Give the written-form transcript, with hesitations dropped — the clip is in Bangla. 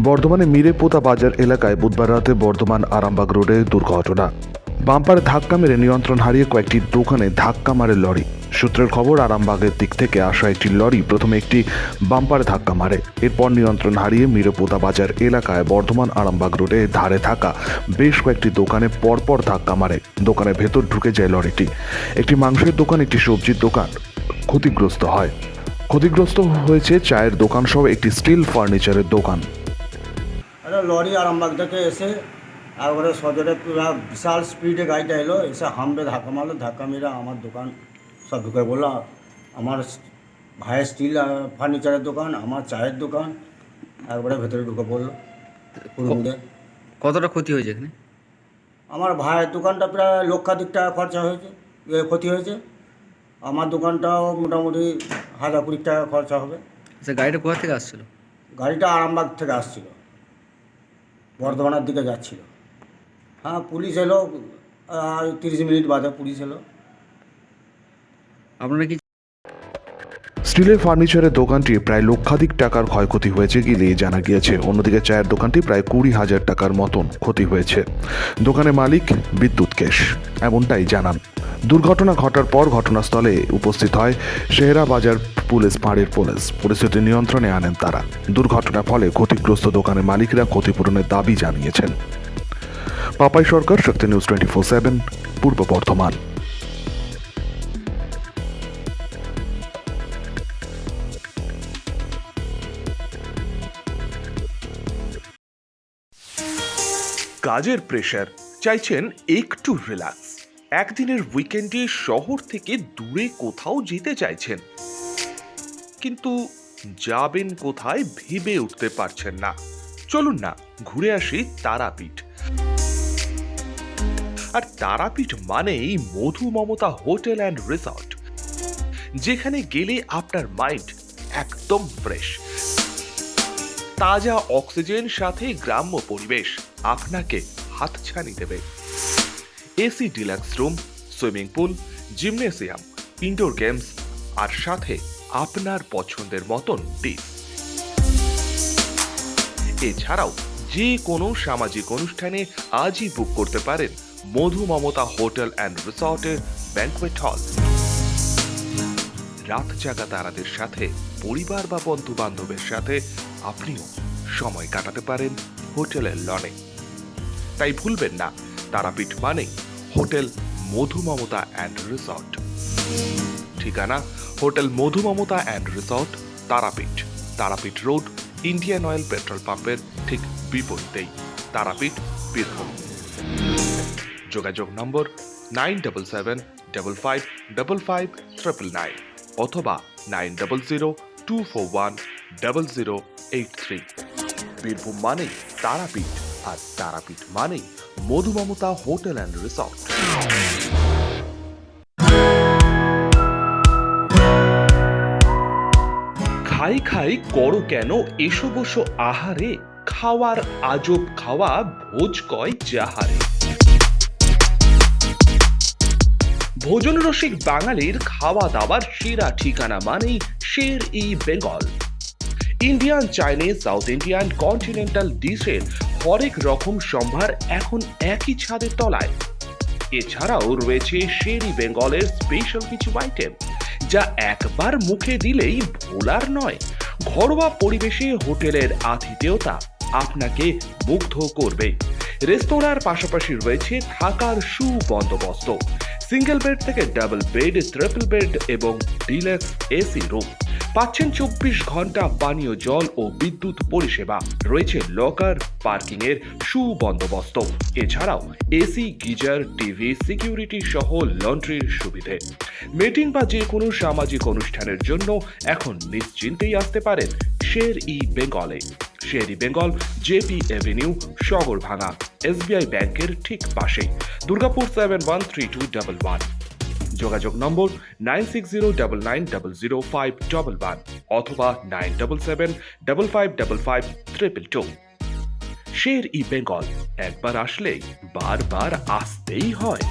বর্ধমানে মিরেপোতা বাজার এলাকায় বুধবার রাতে বর্ধমান আরামবাগ রোডে দুর্ঘটনা। বাম্পারে ধাক্কা মেরে নিয়ন্ত্রণ হারিয়ে কয়েকটি দোকানে ধাক্কা মারে লরি। সূত্রের খবর, আরামবাগের দিক থেকে আসা একটি লরি প্রথমে একটি বাম্পারে ধাক্কা মারে, এরপর নিয়ন্ত্রণ হারিয়ে মিরেপোতা বাজার এলাকায় বর্ধমান আরামবাগ রোডে ধারে থাকা বেশ কয়েকটি দোকানে পরপর ধাক্কা মারে। দোকানের ভেতর ঢুকে যায় লরিটি। একটি মাংসের দোকান, একটি সবজির দোকান ক্ষতিগ্রস্ত হয়। ক্ষতিগ্রস্ত হয়েছে চায়ের দোকান সহ একটি স্টিল ফার্নিচারের দোকান। লরি আরামবাগ থেকে এসে একবারে সজোরে বিশাল স্পিডে গাড়িটা এলো, এসে হামড়ে ধাক্কা মারলো। ধাক্কা মেরে আমার দোকান সব ঢুকে বললো। আমার ভাইয়ের স্টিল ফার্নিচারের দোকান, আমার চায়ের দোকান একবারে ভেতরে ঢুকে পড়লো। কতটা ক্ষতি হয়েছে এখানে? আমার ভাইয়ের দোকানটা প্রায় লক্ষাধিক টাকা খরচা হয়েছে, ক্ষতি হয়েছে। আমার দোকানটাও মোটামুটি 1000-20 টাকা খরচা হবে। আচ্ছা, গাড়িটা কোথা থেকে আসছিল? গাড়িটা আরামবাগ থেকে আসছিল, বর্ধমানের দিকে যাচ্ছিল। হ্যাঁ, পুলিশ এলো 30 মিনিট বাদে পুলিশ এলো। আপনারা কি স্টিলের ফার্নিচারের দোকানটি প্রায় লক্ষাধিক টাকার ক্ষয়ক্ষতি হয়েছে বলে জানা গিয়েছে। অন্যদিকে চায়ের দোকানটি প্রায় 20,000 টাকার মতন ক্ষতি হয়েছে। দোকানের মালিক বিদ্যুৎ কেশ এমনটাই জানান। দুর্ঘটনা ঘটার পর ঘটনাস্থলে উপস্থিত হয় শেহরা বাজার পুলিশ ফাঁড়ির পুলিশ। পরিস্থিতি নিয়ন্ত্রণে আনেন তারা। দুর্ঘটনার ফলে ক্ষতিগ্রস্ত দোকানের মালিকরা ক্ষতিপূরণের দাবি জানিয়েছেন। পাপাই সরকার, শক্তি নিউজ 24/7, পূর্ব বর্ধমান। কাজের প্রেশার, চাইছেন একটু রিল্যাক্স, একদিনের উইকেন্ডে শহর থেকে দূরে কোথাও যেতে চাইছেন, কিন্তু যাবেন কোথায় ভেবে উঠতে পারছেন না। চলুন না ঘুরে আসি তারাপীঠ। আর তারাপীঠ মানেই মধু মমতা হোটেল অ্যান্ড রিসর্ট, যেখানে গেলে আপনার মাইন্ড একদম ফ্রেশ। তাজা অক্সিজেন সাথে গ্রাম্য পরিবেশ আপনাকে হাতছানি দেবে। AC deluxe room, swimming pool, gymnasium, indoor games আর সাথে আপনার পছন্দের মতন ডিশ। এছাড়াও যে কোনো সামাজিক অনুষ্ঠানে আজই বুক করতে পারেন মধু মমতা হোটেল অ্যান্ড রিসর্টের ব্যাংকুয়েট হল। রাত জাগা তারাদের সাথে, পরিবার বা বন্ধু বান্ধবের সাথে আপনিও সময় কাটাতে পারেন হোটেলের লনে। তাই ভুলবেন না, তারাপীঠ মানে hotel Madhu Mamata and resort. ঠিকানা hotel Madhu Mamata and resort, Tarapith, Tarapith road, Indian oil petrol পাম্পের ঠিক বিপরীতেই, তারাপীঠ, বীরভূম। যোগাযোগ নম্বর 9775555599 অথবা 9002410083। বীরভূম মানে তারাপীঠ, আর তারাপীঠ মানে মধু মমতা হোটেল অ্যান্ড রিসর্ট। খাই খাই করো কেন এসো বসো আহারে, খাওয়ার আজব খাওয়া ভোজ কয় যাহারে। ভোজন রসিক বাঙালির খাওয়া দাওয়ার সেরা ঠিকানা মানেই Sher e Bengal. Indian, Chinese, South Indian, continental ডিশের হরেক রকম সম্ভার এখন একই ছাদের তলায়। এছাড়াও রয়েছে শের ই বেঙ্গলের স্পেশাল কিছু আইটেম, যা একবার মুখে দিলেই ভোলার নয়। ঘরোয়া পরিবেশে হোটেলের আতিথেয়তা আপনাকে মুগ্ধ করবে। রেস্তোরাঁর পাশাপাশি রয়েছে থাকার সুবন্দোবস্ত। সিঙ্গেল বেড থেকে ডাবল বেড, ট্রিপল বেড এবং ডিলাক্স এসি রুম। পাচ্ছেন 24 ঘন্টা পানীয় জল ও বিদ্যুৎ পরিষেবা। রয়েছে লকার, পার্কিং এর সুবন্দোবস্ত। এছাড়াও এসি, গিজার, টিভি, সিকিউরিটি সহ লন্ড্রির সুবিধে। মিটিং বা যে কোনো সামাজিক অনুষ্ঠানের জন্য এখন নিশ্চিন্তেই আসতে পারেন শের ই বেঙ্গলে। Sher e Bengal, JP avenue, Sagarbhanga, SBI ব্যাংকের ঠিক পাশে, দুর্গাপুর 713211। যোগাযোগ নম্বর 9609900511 অথবা 9775555222। শের ই বেঙ্গল, একবার আসলেই বারবার আসতেই হয়।